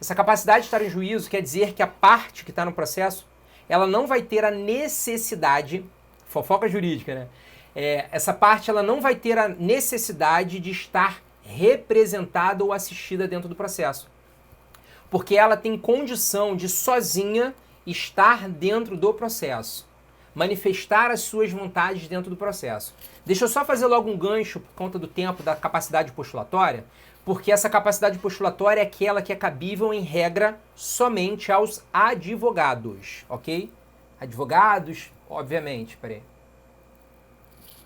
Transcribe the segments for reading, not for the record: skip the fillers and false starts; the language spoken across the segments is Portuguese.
Essa capacidade de estar em juízo quer dizer que a parte que está no processo, ela não vai ter a necessidade, fofoca jurídica, né? Essa parte ela não vai ter a necessidade de estar representada ou assistida dentro do processo. Porque ela tem condição de sozinha estar dentro do processo, manifestar as suas vontades dentro do processo. Deixa eu só fazer logo um gancho por conta do tempo da capacidade postulatória, porque essa capacidade postulatória é aquela que é cabível em regra somente aos advogados, ok? Advogados, obviamente, peraí.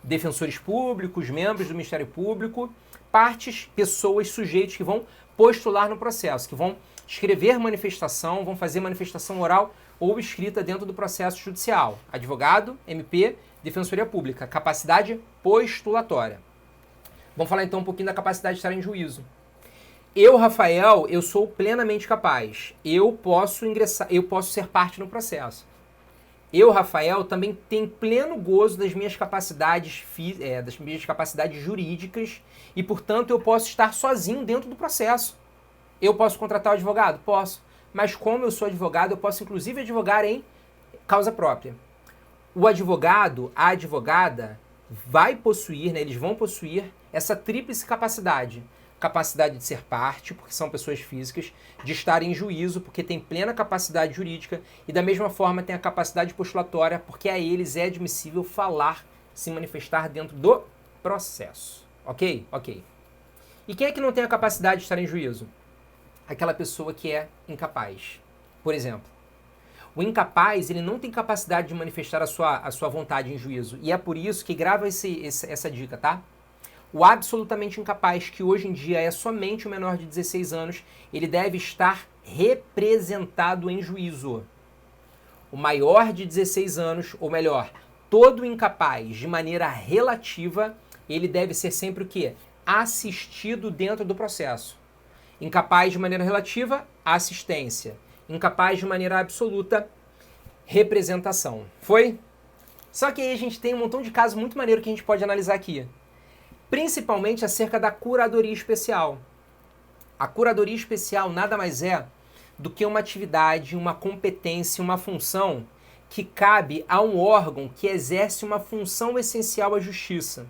Defensores públicos, membros do Ministério Público, partes, pessoas, sujeitos que vão postular no processo, que vão escrever manifestação, vão fazer manifestação oral ou escrita dentro do processo judicial. Advogado, MP, Defensoria Pública, capacidade postulatória. Vamos falar então um pouquinho da capacidade de estar em juízo. Eu, Rafael, eu sou plenamente capaz. Eu posso ingressar, eu posso ser parte no processo. Eu, Rafael, também tenho pleno gozo das minhas capacidades jurídicas e, portanto, eu posso estar sozinho dentro do processo. Eu posso contratar o advogado? Posso. Mas como eu sou advogado, eu posso inclusive advogar em causa própria. O advogado, a advogada, vai possuir, né, eles vão possuir essa tríplice capacidade. Capacidade de ser parte, porque são pessoas físicas, de estar em juízo, porque tem plena capacidade jurídica, e da mesma forma tem a capacidade postulatória, porque a eles é admissível falar, se manifestar dentro do processo. Ok? Ok. E quem é que não tem a capacidade de estar em juízo? Aquela pessoa que é incapaz. Por exemplo, o incapaz, ele não tem capacidade de manifestar a sua vontade em juízo, e é por isso que grava essa dica, tá? O absolutamente incapaz, que hoje em dia é somente o menor de 16 anos, ele deve estar representado em juízo. O maior de 16 anos, ou melhor, todo incapaz de maneira relativa, ele deve ser sempre o quê? Assistido dentro do processo. Incapaz de maneira relativa, assistência. Incapaz de maneira absoluta, representação. Foi? Só que aí a gente tem um montão de casos muito maneiro que a gente pode analisar aqui. Principalmente acerca da curadoria especial. A curadoria especial nada mais é do que uma atividade, uma competência, uma função que cabe a um órgão que exerce uma função essencial à justiça,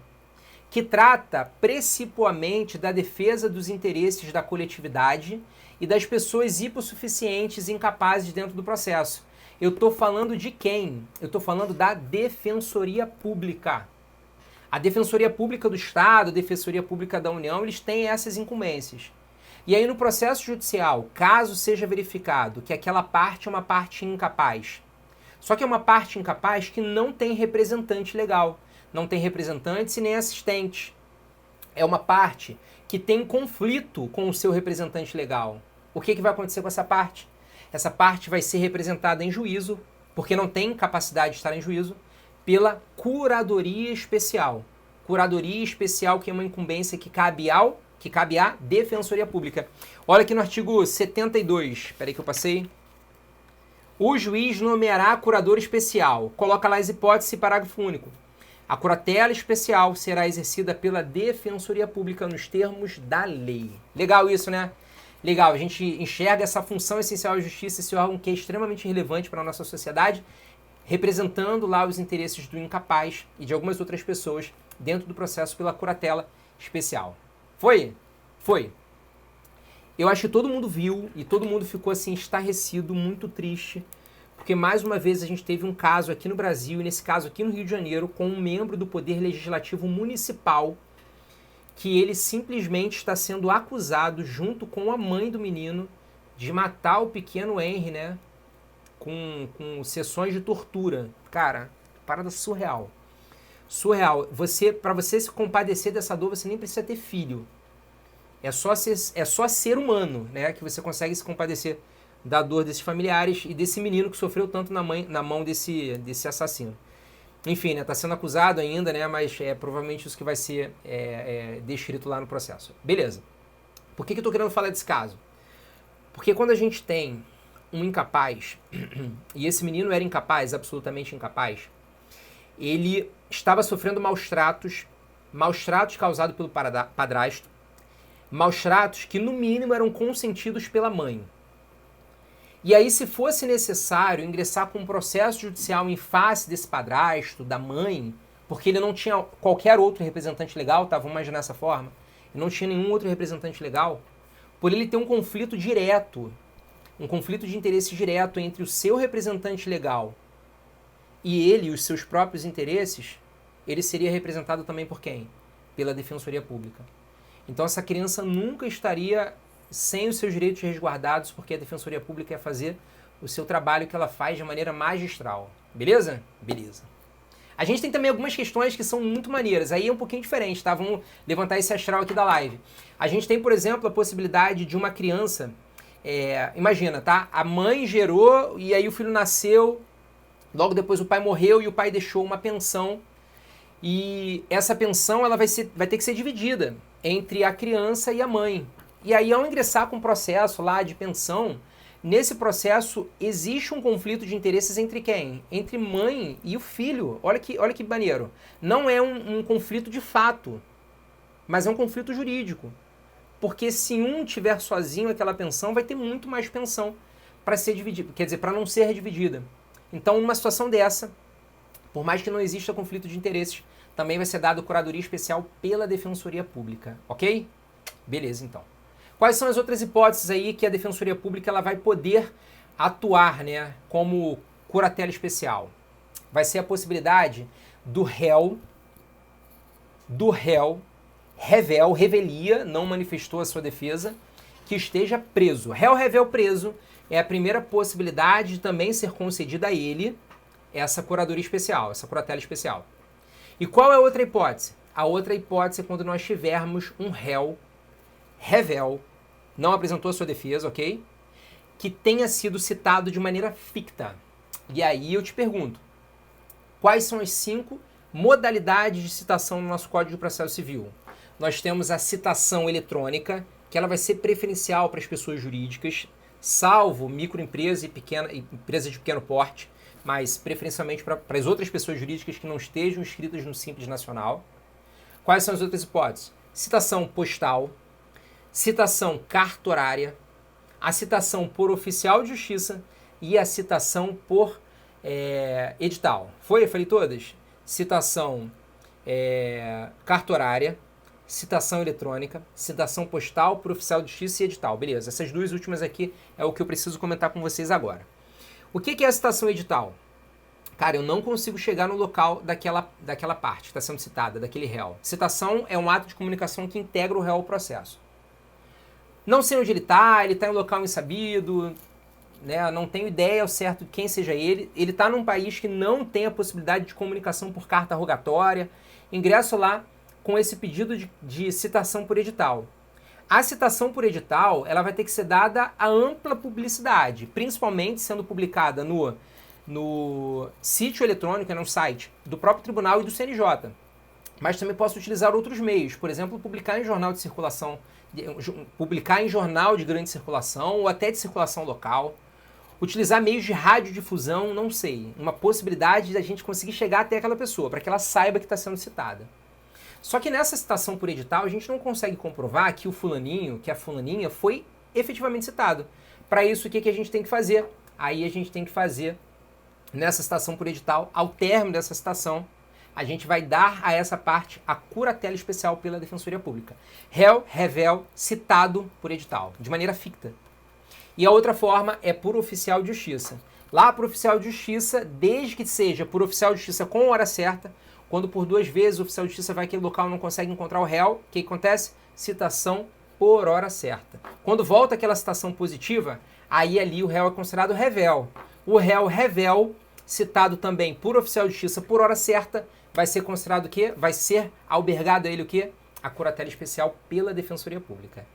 que trata principalmente da defesa dos interesses da coletividade e das pessoas hipossuficientes e incapazes dentro do processo. Eu estou falando de quem? Eu estou falando da Defensoria Pública. A Defensoria Pública do Estado, a Defensoria Pública da União, eles têm essas incumbências. E aí no processo judicial, caso seja verificado que aquela parte é uma parte incapaz, só que é uma parte incapaz que não tem representante legal, não tem representantes e nem assistente. É uma parte que tem conflito com o seu representante legal. O que vai acontecer com essa parte? Essa parte vai ser representada em juízo, porque não tem capacidade de estar em juízo, pela curadoria especial. Curadoria especial, que é uma incumbência que cabe à Defensoria Pública. Olha aqui no artigo 72, espera aí que eu passei. O juiz nomeará curador especial. Coloca lá as hipóteses, parágrafo único. A curatela especial será exercida pela Defensoria Pública nos termos da lei. Legal isso, né? Legal, a gente enxerga essa função essencial à justiça, esse órgão que é extremamente relevante para a nossa sociedade, representando lá os interesses do incapaz e de algumas outras pessoas dentro do processo pela curatela especial. Foi? Foi. Eu acho que todo mundo viu e todo mundo ficou assim estarrecido, muito triste, porque mais uma vez a gente teve um caso aqui no Brasil, e nesse caso aqui no Rio de Janeiro, com um membro do Poder Legislativo Municipal, que ele simplesmente está sendo acusado, junto com a mãe do menino, de matar o pequeno Henry, né? Com sessões de tortura. Cara, parada surreal. Surreal. Para você se compadecer dessa dor, você nem precisa ter filho. É só ser humano, né? Que você consegue se compadecer da dor desses familiares e desse menino que sofreu tanto na mão desse assassino. Enfim, né? Tá sendo acusado ainda, né? Mas é provavelmente isso que vai ser descrito lá no processo. Beleza. Por que eu tô querendo falar desse caso? Porque quando a gente tem um incapaz, e esse menino era incapaz, absolutamente incapaz, ele estava sofrendo maus tratos causados pelo padrasto, maus tratos que no mínimo eram consentidos pela mãe. E aí, se fosse necessário ingressar com um processo judicial em face desse padrasto, da mãe, porque ele não tinha qualquer outro representante legal, tá? Vamos imaginar dessa forma. Ele não tinha nenhum outro representante legal. Por ele ter um conflito direto, um conflito de interesse direto entre o seu representante legal e ele e os seus próprios interesses, ele seria representado também por quem? Pela Defensoria Pública. Então essa criança nunca estaria sem os seus direitos resguardados, porque a Defensoria Pública ia fazer o seu trabalho que ela faz de maneira magistral. Beleza? Beleza. A gente tem também algumas questões que são muito maneiras, aí é um pouquinho diferente, tá? Vamos levantar esse astral aqui da live. A gente tem, por exemplo, a possibilidade de uma criança, imagina, tá? A mãe gerou e aí o filho nasceu, logo depois o pai morreu e o pai deixou uma pensão, e essa pensão ela vai ter que ser dividida entre a criança e a mãe. E aí, ao ingressar com o processo lá de pensão, nesse processo existe um conflito de interesses entre quem? Entre mãe e o filho. Olha que maneiro. Não é um conflito de fato, mas é um conflito jurídico. Porque se um tiver sozinho aquela pensão, vai ter muito mais pensão para ser dividida, quer dizer, para não ser dividida. Então, numa situação dessa, por mais que não exista conflito de interesses, também vai ser dado curadoria especial pela Defensoria Pública, ok? Beleza, então. Quais são as outras hipóteses aí que a Defensoria Pública ela vai poder atuar, né, como curatela especial? Vai ser a possibilidade do réu, revelia, não manifestou a sua defesa, que esteja preso. Réu, revel, preso é a primeira possibilidade de também ser concedida a ele essa curadoria especial, essa curatela especial. E qual é a outra hipótese? A outra hipótese é quando nós tivermos um réu, revel, não apresentou a sua defesa, ok? Que tenha sido citado de maneira ficta. E aí eu te pergunto, quais são as 5 modalidades de citação no nosso Código de Processo Civil? Nós temos a citação eletrônica, que ela vai ser preferencial para as pessoas jurídicas, salvo microempresa e empresa de pequeno porte, mas preferencialmente para as outras pessoas jurídicas que não estejam inscritas no Simples Nacional. Quais são as outras hipóteses? Citação postal, citação cartorária, a citação por oficial de justiça e a citação por edital. Foi? Eu falei todas? Citação cartorária, citação eletrônica, citação postal, por oficial de justiça e edital. Beleza, essas duas últimas aqui é o que eu preciso comentar com vocês agora. O que é a citação edital? Cara, eu não consigo chegar no local daquela parte que está sendo citada, daquele réu. Citação é um ato de comunicação que integra o réu ao processo. Não sei onde ele está em um local insabido, né? Não tenho ideia ao certo de quem seja ele. Ele está num país que não tem a possibilidade de comunicação por carta rogatória. Ingresso lá com esse pedido de citação por edital. A citação por edital, ela vai ter que ser dada a ampla publicidade, principalmente sendo publicada no sítio eletrônico, no site do próprio tribunal e do CNJ. Mas também posso utilizar outros meios, por exemplo, publicar em jornal de circulação, publicar em jornal de grande circulação ou até de circulação local. Utilizar meios de radiodifusão, não sei. Uma possibilidade da gente conseguir chegar até aquela pessoa, para que ela saiba que está sendo citada. Só que nessa citação por edital, a gente não consegue comprovar que o fulaninho, que a fulaninha foi efetivamente citado. Para isso, o que a gente tem que fazer? Aí a gente tem que fazer, nessa citação por edital, ao término dessa citação, a gente vai dar a essa parte a curatela especial pela Defensoria Pública. Réu, revel, citado por edital, de maneira ficta. E a outra forma é por oficial de justiça. Lá por oficial de justiça, desde que seja por oficial de justiça com hora certa, quando por 2 vezes o oficial de justiça vai àquele local e não consegue encontrar o réu, o que acontece? Citação por hora certa. Quando volta aquela citação positiva, aí ali o réu é considerado revel. O réu revel, citado também por oficial de justiça por hora certa, vai ser considerado o quê? Vai ser albergado a ele o quê? A curatela especial pela Defensoria Pública.